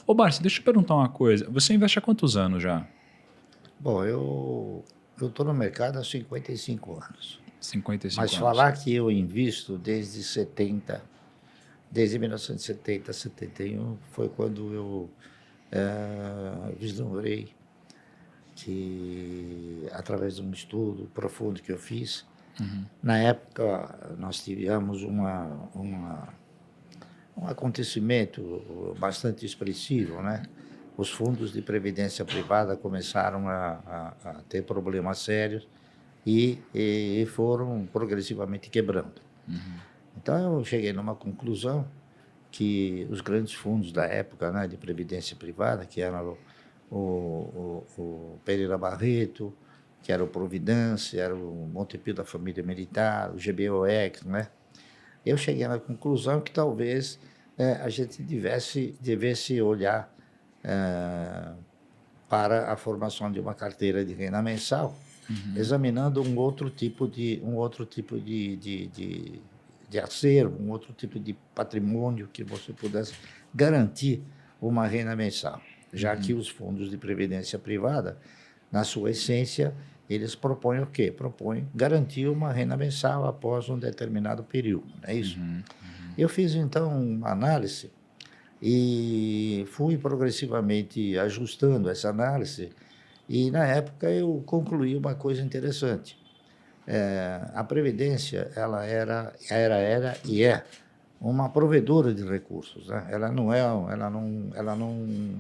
Ô, Barsi, deixa eu perguntar uma coisa. Você investe há quantos anos já? Bom, eu estou no mercado há 55 anos. 55 Mas anos. falar que eu invisto desde 1970, 71, foi quando eu vislumbrei que, através de um estudo profundo que eu fiz, na época nós tivemos um acontecimento bastante expressivo, né? Os fundos de previdência privada começaram a ter problemas sérios e foram progressivamente quebrando. Então, eu cheguei numa conclusão que os grandes fundos da época, né, de previdência privada, que eram o Pereira Barreto, que era o Providência, era o Montepio da Família Militar, o GBOX, né? Eu cheguei na conclusão que talvez a gente devesse olhar para a formação de uma carteira de renda mensal, examinando um outro tipo de acervo, um outro tipo de patrimônio que você pudesse garantir uma renda mensal, já que os fundos de previdência privada, na sua essência, eles propõem o quê? Propõem garantir uma renda mensal após um determinado período, não é isso? Eu fiz, então, uma análise e fui progressivamente ajustando essa análise e, na época, eu concluí uma coisa interessante. A Previdência, ela era e é uma provedora de recursos, né? Ela não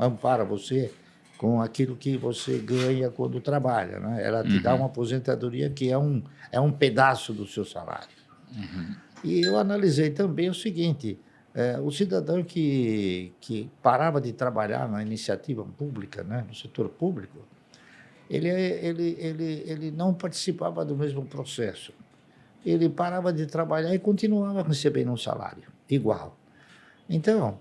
ampara você com aquilo que você ganha quando trabalha, né? Ela te dá uma aposentadoria que é um pedaço do seu salário. E eu analisei também o seguinte: o cidadão que parava de trabalhar na iniciativa pública, né, no setor público, ele não participava do mesmo processo. Ele parava de trabalhar e continuava recebendo um salário igual. Então,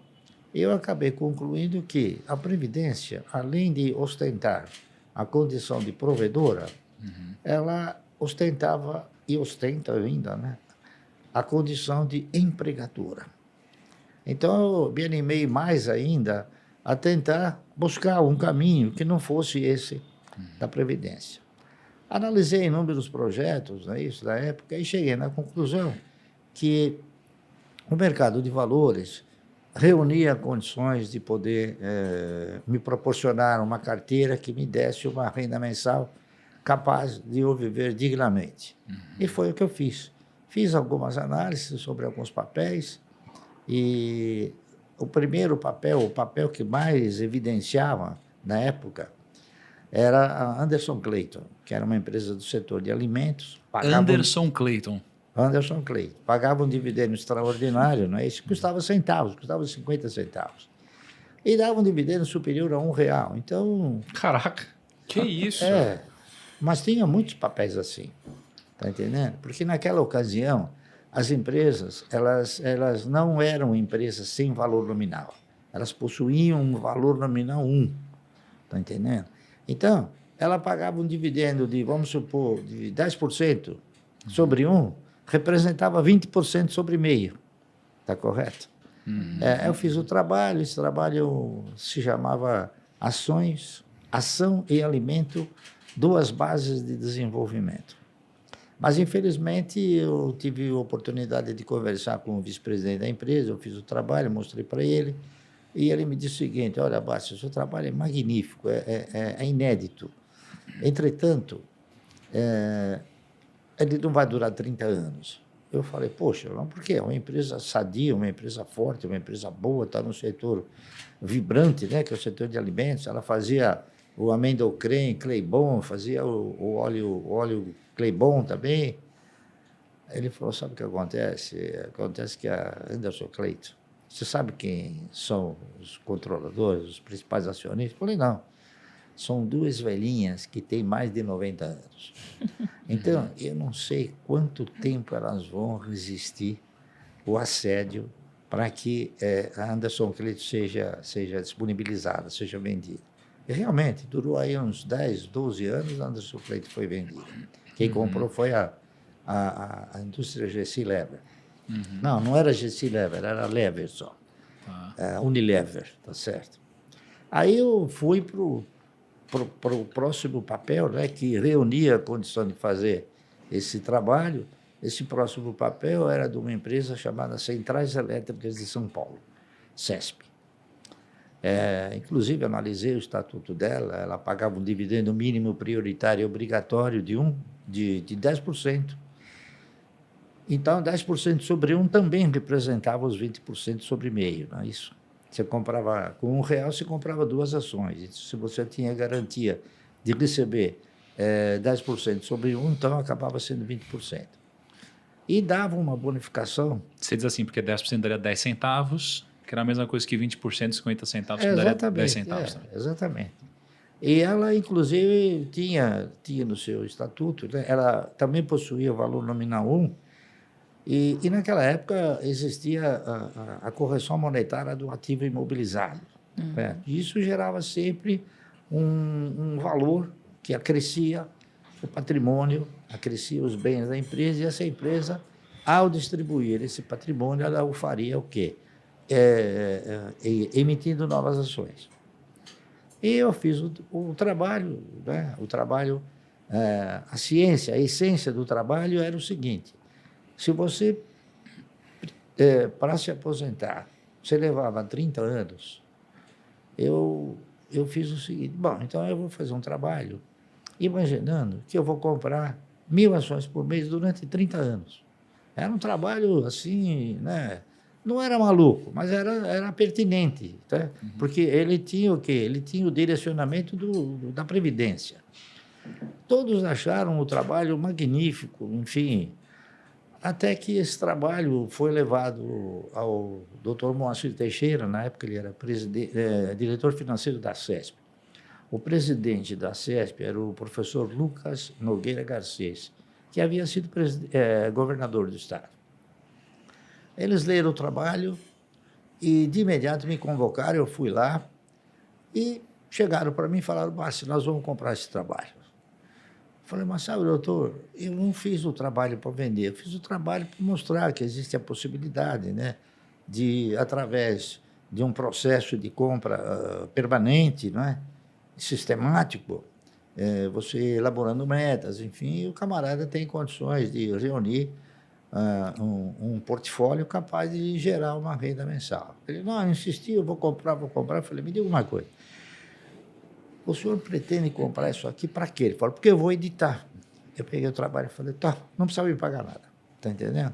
eu acabei concluindo que a Previdência, além de ostentar a condição de provedora, ela ostentava e ostenta ainda, né, a condição de empregadora. Então, eu me animei mais ainda a tentar buscar um caminho que não fosse esse da Previdência. Analisei inúmeros projetos, né, isso, da época, e cheguei na conclusão que o mercado de valores reunia condições de poder me proporcionar uma carteira que me desse uma renda mensal capaz de eu viver dignamente. E foi o que eu fiz. Fiz algumas análises sobre alguns papéis e o primeiro papel, o papel que mais evidenciava na época, era a Anderson Clayton, que era uma empresa do setor de alimentos. Anderson Clayton. Anderson Clayton. Pagava um dividendo extraordinário, não é isso? Custava centavos, custava 50 centavos. E dava um dividendo superior a R$1. Então... Caraca, que isso? Mas tinha muitos papéis assim, tá entendendo? Porque naquela ocasião, as empresas, elas não eram empresas sem valor nominal. Elas possuíam um valor nominal 1, tá entendendo? Então, ela pagava um dividendo de, vamos supor, de 10% sobre 1, representava 20% sobre meio. Está correto? Eu fiz o trabalho, esse trabalho se chamava Ação e Alimento, duas bases de desenvolvimento. Mas, infelizmente, eu tive a oportunidade de conversar com o vice-presidente da empresa, eu fiz o trabalho, mostrei para ele, e ele me disse o seguinte: olha, Bárcio, o seu trabalho é magnífico, é inédito. Entretanto, ele não vai durar 30 anos. Eu falei, poxa, não, por quê? É uma empresa sadia, uma empresa forte, uma empresa boa, está no setor vibrante, né, que é o setor de alimentos. Ela fazia o amendoim Claybon, fazia o óleo Claybon também. Ele falou, sabe o que acontece? Acontece que a Anderson Clayton, você sabe quem são os controladores, os principais acionistas? Eu falei, não. São duas velhinhas que têm mais de 90 anos. Então, eu não sei quanto tempo elas vão resistir o assédio para que a Anderson Clayton seja disponibilizada, seja vendida. E realmente, durou aí uns 10, 12 anos, a Anderson Clayton foi vendida. Quem comprou foi a indústria Gessi Lever. Não era Gessi Lever, era Lever só. Unilever, tá certo? Aí eu fui para o próximo papel, né, que reunia a condição de fazer esse trabalho. Esse próximo papel era de uma empresa chamada Centrais Elétricas de São Paulo, CESP. Inclusive, analisei o estatuto dela, ela pagava um dividendo mínimo prioritário e obrigatório de 10%. Então, 10% sobre 1 também representava os 20% sobre meio, não é isso? Você comprava, com R$1, você comprava 2 ações. E se você tinha garantia de receber 10% sobre 1, então acabava sendo 20%. E dava uma bonificação. Você diz assim, porque 10% daria 10 centavos, que era a mesma coisa que 20% de 50 centavos, que daria 10 centavos. Exatamente. E ela, inclusive, tinha no seu estatuto, né, ela também possuía o valor nominal 1, e naquela época existia a correção monetária do ativo imobilizado. Né? Isso gerava sempre um valor que acrescia o patrimônio, acrescia os bens da empresa, e essa empresa, ao distribuir esse patrimônio, ela o faria o quê? Emitindo novas ações. E eu fiz o trabalho, né? A ciência, a essência do trabalho era o seguinte: se você, para se aposentar, você levava 30 anos, eu fiz o seguinte: bom, então eu vou fazer um trabalho imaginando que eu vou comprar 1.000 ações por mês durante 30 anos. Era um trabalho assim, né? Não era maluco, mas era pertinente, tá? Porque ele tinha o quê? Ele tinha o direcionamento da Previdência. Todos acharam o trabalho magnífico, enfim, até que esse trabalho foi levado ao Dr. Moacir Teixeira, na época ele era diretor financeiro da CESP. O presidente da CESP era o professor Lucas Nogueira Garcês, que havia sido governador do estado. Eles leram o trabalho e, de imediato, me convocaram. Eu fui lá e chegaram para mim e falaram: Márcio, nós vamos comprar esse trabalho. Eu falei: mas sabe, doutor, eu não fiz o trabalho para vender, eu fiz o trabalho para mostrar que existe a possibilidade, né, de, através de um processo de compra permanente, não é, sistemático, você elaborando metas, enfim, e o camarada tem condições de reunir um portfólio capaz de gerar uma renda mensal. Ele: não, eu insisti, eu vou comprar. Eu falei: me diga uma coisa, o senhor pretende comprar isso aqui para quê? Ele falou: porque eu vou editar. Eu peguei o trabalho e falei: tá, não precisa me pagar nada, tá entendendo?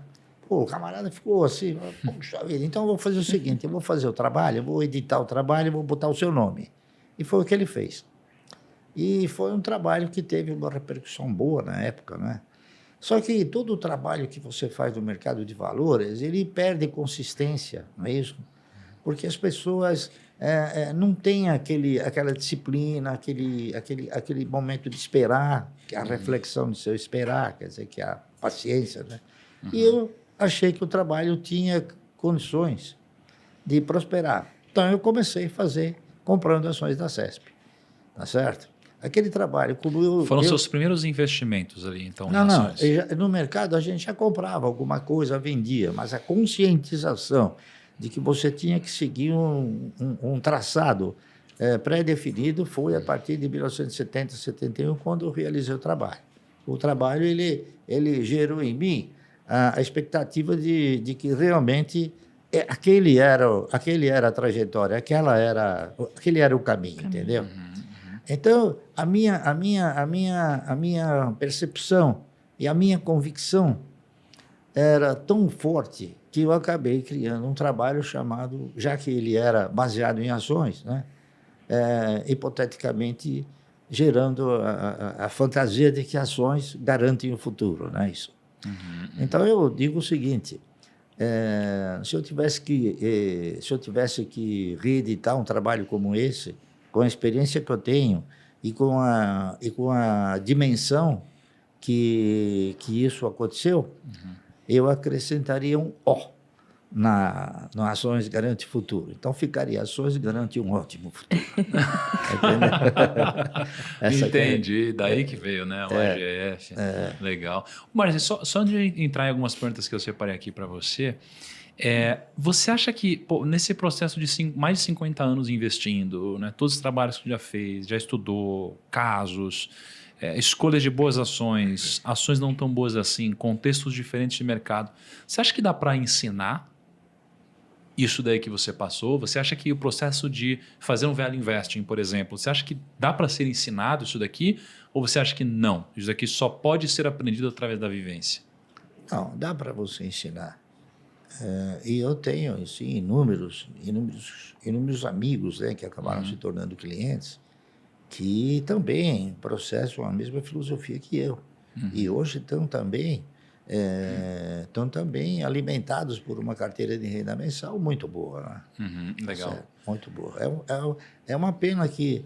Pô, o camarada ficou assim: puxa vida, então eu vou fazer o seguinte, eu vou fazer o trabalho, eu vou editar o trabalho, eu vou botar o seu nome. E foi o que ele fez. E foi um trabalho que teve uma repercussão boa na época, né? Só que todo o trabalho que você faz no mercado de valores, ele perde consistência, não é isso? Porque as pessoas não têm aquela disciplina, aquele momento de esperar, que é a reflexão de seu esperar, quer dizer, que é a paciência, né? E eu achei que o trabalho tinha condições de prosperar. Então, eu comecei a fazer, comprando ações da CESP, tá certo? Aquele trabalho, como Foram seus primeiros investimentos ali, então? Não, no mercado a gente já comprava alguma coisa, vendia, mas a conscientização de que você tinha que seguir um traçado pré-definido foi a partir de 1970, 71, quando eu realizei o trabalho. O trabalho, ele gerou em mim a expectativa de que realmente aquele era a trajetória, aquele era o caminho, entendeu? Então, a minha percepção e a minha convicção era tão forte que eu acabei criando um trabalho chamado, já que ele era baseado em ações, né, hipoteticamente gerando a fantasia de que ações garantem o futuro, não é isso? Então, eu digo o seguinte: se eu tivesse que reeditar um trabalho como esse, com a experiência que eu tenho e com a dimensão que isso aconteceu, eu acrescentaria um O nas ações garante futuro. Então, ficaria: ações garante um ótimo futuro. Entendi, daí que veio, né? O AGF. Legal. Mas só de entrar em algumas perguntas que eu separei aqui para você, Você acha que nesse processo de mais de 50 anos investindo, né, todos os trabalhos que já fez, já estudou, casos, escolhas de boas ações, ações não tão boas assim, contextos diferentes de mercado, você acha que dá para ensinar isso daí que você passou? Você acha que o processo de fazer um value investing, por exemplo, você acha que dá para ser ensinado isso daqui? Ou você acha que não? Isso daqui só pode ser aprendido através da vivência? Não, dá para você ensinar. E eu tenho, assim, inúmeros amigos, né, que acabaram se tornando clientes, que também processam a mesma filosofia que eu. E hoje estão também alimentados por uma carteira de renda mensal muito boa. Né? Legal. Muito boa. É uma pena que,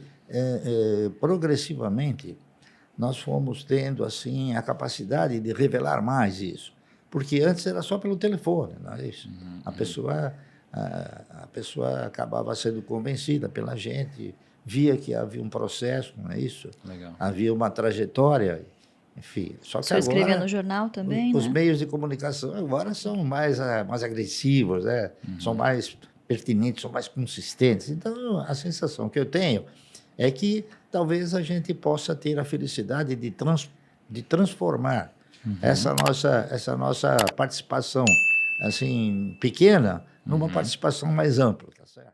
progressivamente, nós fomos tendo assim, a capacidade de revelar mais isso. Porque antes era só pelo telefone, não é isso? A pessoa acabava sendo convencida pela gente, via que havia um processo, não é isso? Legal. Havia uma trajetória, enfim. Só que Você escrevia no jornal também, os né? meios de comunicação agora são mais agressivos, né? São mais pertinentes, são mais consistentes. Então, a sensação que eu tenho é que talvez a gente possa ter a felicidade de transformar essa nossa participação assim pequena numa participação mais ampla, tá certo?